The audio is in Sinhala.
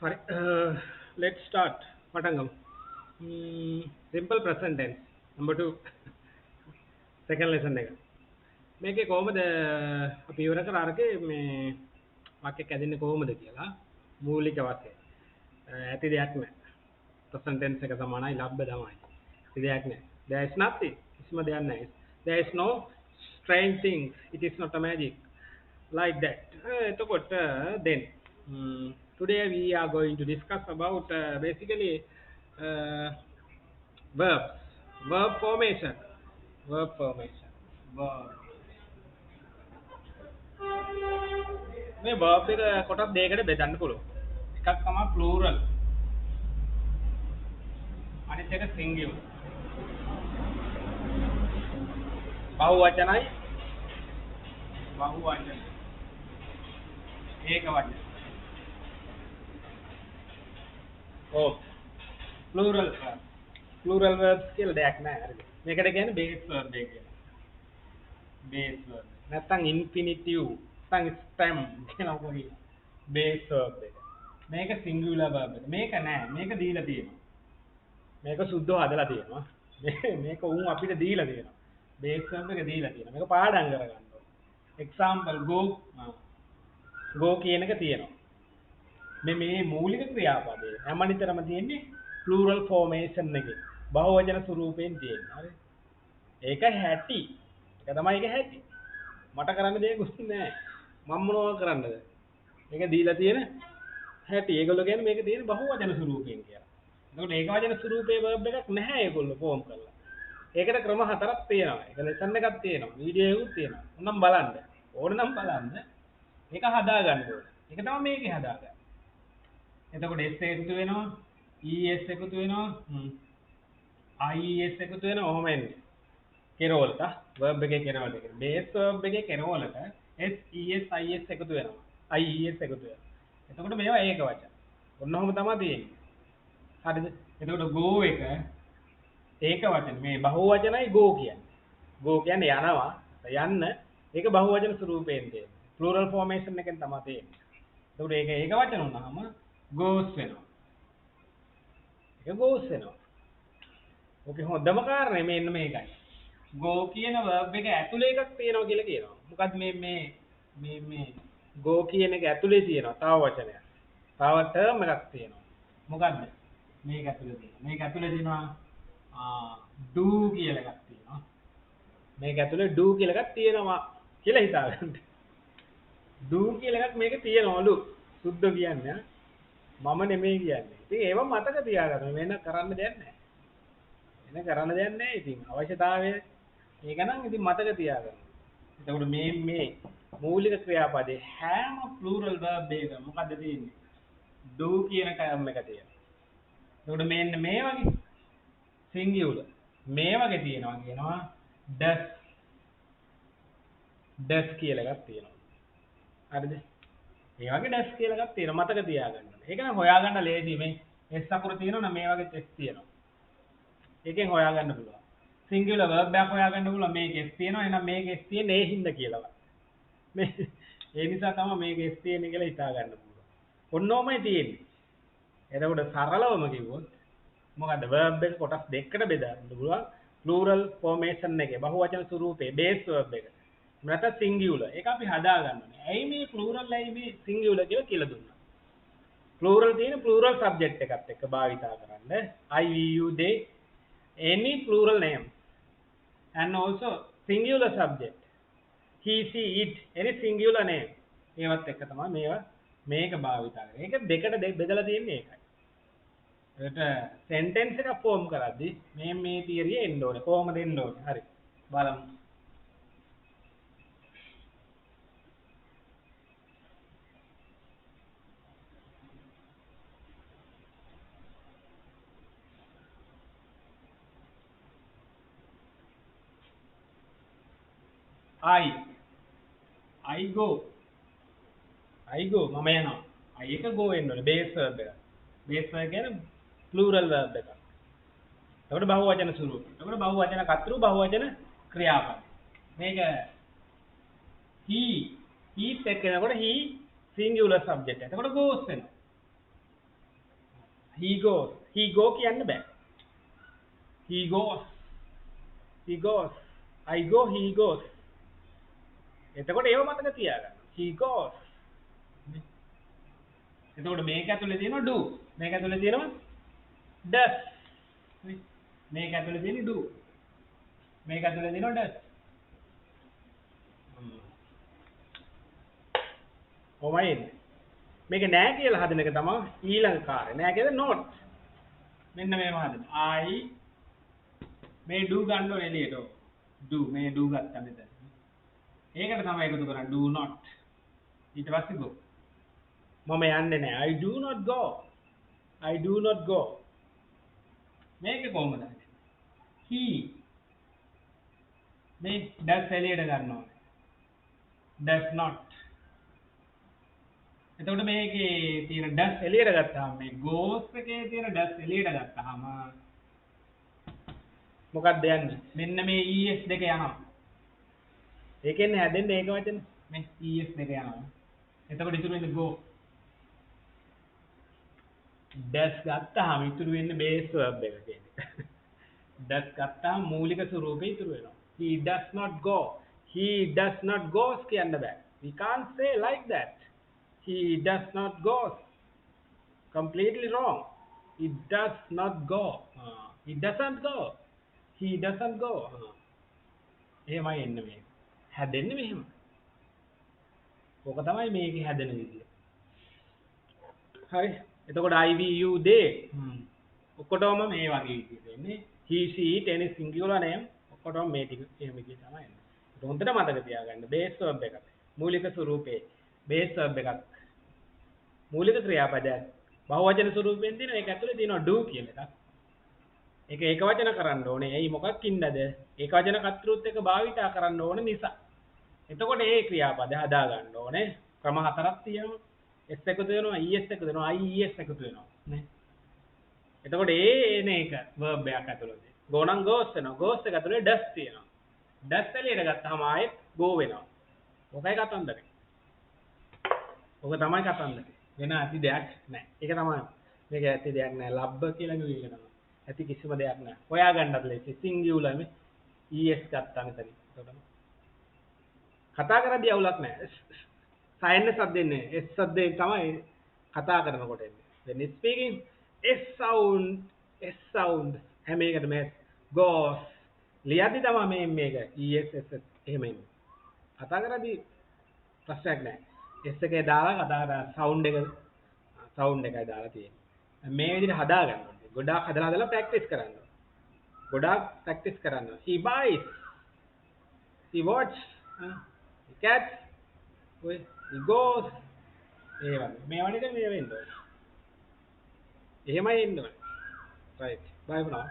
Sorry. Let's start. Matangam. Simple present tense. Number two. Second lesson එක. මේකේ කොහොමද අපි ඉවර කරාරකේ මේ වාක්‍යයක් ඇදෙන්නේ කොහොමද කියලා මූලික වශයෙන්. ඇති දෙයක් නැහැ. present tense එක සමානයි ලබ්බ තමයි. ඇති දෙයක් නැහැ. There is nothing. කිසිම දෙයක් නැහැ. There is no strange things. It is not a magic. Like that. එතකොට then today we are going to discuss about basically uh, verbs, verb formation, verb formation, verb. මේ verb එක කොටස් දෙකකට බෙදන්න පුළුවන්. එකක් තමයි plural. අනිත් එක singular. බහුවචනයි බහුවචන. ඒක වචන. ඕ plural verb. Plural verbs කියලා දෙයක් නැහැ හරිද? මේකට කියන්නේ base verb එක කියලා. Base verb. නැත්නම් infinitive නැත්නම් stem කියලා වගේ base verb එක. මේක singular verb එක. මේක නෑ. මේක දීලා තියෙනවා. මේක සුද්ධව හදලා තියෙනවා. මේක උන් අපිට දීලා තියෙනවා. base verb එක දීලා තියෙනවා. මේක පාඩම් කරගන්න ඕනේ. example go කියන එක තියෙනවා. මේ මූලික ක්‍රියාපදේ හැමනිතරම තියෙන්නේ plural formation එකේ. බහුවචන ස්වරූපයෙන් තියෙනවා. හරි. ඒක හැටි. ඒක තමයි ඒක හැටි. මට කරන්න දෙයක් නැහැ. මම මොනවද කරන්නද? මේක දීලා තියෙන හැටි. ඒගොල්ලෝ කියන්නේ මේක තියෙන බහුවචන ස්වරූපයෙන් කියලා. එතකොට ඒක වචන ස්වරූපයේ verb එකක් නැහැ ඒගොල්ලෝ ෆෝම් කරලා. ඒකට ක්‍රම හතරක් තියෙනවා. ඒක ලෙසන් එකක් තියෙනවා. වීඩියෝ එකකුත් තියෙනවා. උනම් බලන්න. ඕනනම් බලන්න. ඒක හදා ගන්න ඕනේ. ඒක තමයි මේකේ හදාගන්න. එතකොට s එකතු වෙනවා, es එකතු වෙනවා, ies එකතු වෙනවා. ඔහොම එන්නේ. කෙරවලට verb එකේ කෙරවලට. base verb එකේ කෙරවලට s es is එකතු වෙනවා. ies එකතු වෙනවා. එතකොට මේවා ඒක වචන. ඔන්න ඔහොම තමයි තියෙන්නේ. හරිද? එතකොට go එක ඒක වචන. මේ බහුවචනයි go කියන්නේ. go කියන්නේ යනවා, යන්න. ඒක බහුවචන ස්වරූපයෙන් තියෙන්නේ. plural formation එකෙන් තමයි තියෙන්නේ. එතකොට ඒක වචන වුණාම goes වෙනවා. ඒක goes වෙනවා. ඕකේ හොඳම කාරණේ මෙන්න මේකයි. go කියන verb එක ඇතුලේ එකක් තියෙනවා කියලා කියනවා. මොකද මේ go කියන එක ඇතුලේ තියෙනවා තව වචනයක්. තව term එකක් තියෙනවා. මොකද්ද? මේක ඇතුලේ තියෙනවා. මේක ඇතුලේ තියෙනවා do කියලා එකක් තියෙනවා. මේක ඇතුලේ do කියලා එකක් තියෙනවා කියලා හිතාගන්න. do කියලා එකක් මේකේ තියෙනවලු. සුද්ධ කියන්නේ මම නෙමෙයි කියන්නේ. ඉතින් ඒව මතක තියාගන්න. වෙන කරන්න දෙයක් නැහැ. වෙන කරන්න දෙයක් නැහැ. ඉතින් අවශ්‍යතාවය ඒක නම් ඉතින් මතක තියාගන්න. එතකොට මේ මූලික ක්‍රියාපදේ හැම plural verb එකක මොකද්ද තියෙන්නේ? do කියන term එක තියෙනවා. එතකොට මෙන්න මේ වගේ singular මේ වගේ තියෙනවා කියනවා does කියලා එකක් තියෙනවා. හරිද? මේ වගේ does කියලා එකක් තියෙනවා මතක තියාගන්න. ඒක නම් හොයාගන්න ලේසි මේ s අකුර තියෙනවා නම් මේ වගේ s තියෙනවා. ඒකෙන් හොයාගන්න පුළුවන්. singular verb එකක් හොයාගන්න පුළුවන් මේක s තියෙනවා එහෙනම් මේක s තියෙන්නේ ඒ හින්දා කියලා. මේ ඒ නිසා තමයි මේක s තියෙන්නේ කියලා හිතා ගන්න පුළුවන්. ඔන්නෝමයි තියෙන්නේ. එතකොට සරලවම කිව්වොත් මොකද්ද verb එක කොටස් දෙකකට බෙදන්න පුළුවන්. plural formation එකේ බහුවචන ස්වරූපේ base verb එක. නැත්නම් singular. ඒක අපි හදා ගන්න ඕනේ. ඇයි මේ plural ඇයි මේ singular කියලා දුන්නා. plural තියෙන plural subject එකත් එක්ක භාවිතා කරන්න. I, we, you, they any plural name and also singular subject he, she, it any singular name ඒවත් එක්ක තමයි මේක භාවිතා කරන්නේ. ඒක දෙකට බෙදලා තියෙන්නේ ඒකයි. ඒකට sentence එක form කරද්දී මේ theory එන්න ඕනේ. කොහොමද එන්න ඕනේ? හරි. බලමු. I go මම යනවා. I එක go වෙන්න ඕනේ base verb එක. base verb කියන්නේ plural verb එක. එතකොට බහුවචන ස්වරූපය. එතකොට බහුවචන කර්තෘ බහුවචන ක්‍රියාපද. මේක he එක්ක එනකොට he singular subject. එතකොට goes වෙනවා. he goes. He go කියන්න බෑ. He goes. He goes. I go, he goes. එතකොට ඒව මතක තියාගන්න. He goes. එතකොට මේක ඇතුලේ තියෙනවා do. මේක ඇතුලේ තියෙනවා does. මේක ඇතුලේ තියෙන්නේ do. මේක ඇතුලේ තියෙනවා does. කොහොමයි එන්නේ? මේක නෑ කියලා හදන එක තමයි ඊළඟ කාර්යය. නෑ කියද not. මෙන්න මේව හදන්න. I මේ do ගන්න ඕනේ එළියට. do මේ do ගත්තා මෙතන. ඒකට තමයි එකතු කරන්නේ do not. ඊට පස්සේ go. මම යන්නේ නෑ. I do not go. I do not go. මේක කොහොමද? He මේ does එළියට ගන්න ඕනේ. does not. එතකොට මේකේ තියෙන does එළියට ගත්තාම මේ goes එකේ තියෙන does එළියට ගත්තාම මොකක්ද යන්නේ? මෙන්න මේ es දෙක යනවා. ඒකෙන් හැදෙන්නේ ඒක වචන. මේ es දෙක යනවා. එතකොට ඉතුරු වෙන්නේ go. does ගත්තාම ඉතුරු වෙන්නේ base verb එක කියන්නේ. does ගත්තාම මූලික ස්වරූපේ ඉතුරු වෙනවා. He does not go. He does not goes කියන්න බෑ. We can't say like that. He does not go. Completely wrong. He does not go. He doesn't go. He doesn't go. එහෙමයි එන්නේ මේ. හැදෙන්නේ මෙහෙම. ඕක තමයි මේකේ හැදෙන විදිය. හරි. එතකොට I we you they. ඔක්කොටම මේ වගේ විදියට එන්නේ. He she it any singular name ඔක්කොටම මේ ටික එහෙම විදිය තමයි එන්නේ. ඒක හොඳට මතක තියාගන්න. base verb එකක්. මූලික ස්වරූපේ base verb එකක්. මූලික ක්‍රියාපදයක් බහුවචන ස්වරූපයෙන් තියෙනවා. ඒක ඇතුලේ තියෙනවා do කියලා එකක්. ඒක ඒකවචන කරන්න ඕනේ. එයි මොකක්ින්දද? ඒකවචන කර්තෘත් එක භාවිතා කරන්න ඕනේ නිසා. එතකොට ඒ ක්‍රියාපද හදා ගන්න ඕනේ. ක්‍රම හතරක් තියෙනවා. s එකතු වෙනවා, es එකතු වෙනවා, ies එකතු වෙනවා. නේ? එතකොට එන එක verb එකක් ඇතුළේ. go නම් goes වෙනවා. goes එක ඇතුලේ does තියෙනවා. does එළියට ගත්තාම ආයෙත් go වෙනවා. ඔකයි කතන්දරේ. ඔක තමයි කතන්දරේ. වෙන ඇති දෙයක් නැහැ. ඒක තමයි. මේක ඇති දෙයක් නැහැ. ලබ්බ කියලා නෙවෙයි ඒක තමයි. ඇති කිසිම දෙයක් නැහැ. හොයා ගන්නත් ලේසි. සිංගියුලර් මේ es ගත්තා මෙතන. එතකොට කතා කරද්දී අවුලක් නැහැ. සයන්න සද්දෙන්නේ. s සද්දේ තමයි කතා කරනකොට එන්නේ. when speaking s sound හැම එකටම goes ලියද්දි තමයි මේක es එහෙම එන්නේ. කතා කරද්දී ප්‍රශ්නයක් නැහැ. S එකේ දාලා කතා කරා sound එකයි දාලා තියෙන්නේ. මේ විදිහට හදා ගන්න ඕනේ. ගොඩාක් හදලා ප්‍රැක්ටිස් කරන්න ඕනේ. ගොඩාක් ප්‍රැක්ටිස් කරන්න ඕනේ. He buys. He watch. He catch. He goes. ඒ වගේ. මේ වගේ මේ වෙන්න ඕනේ. එහෙමයි එන්න ඕනේ. Right. Bye for now.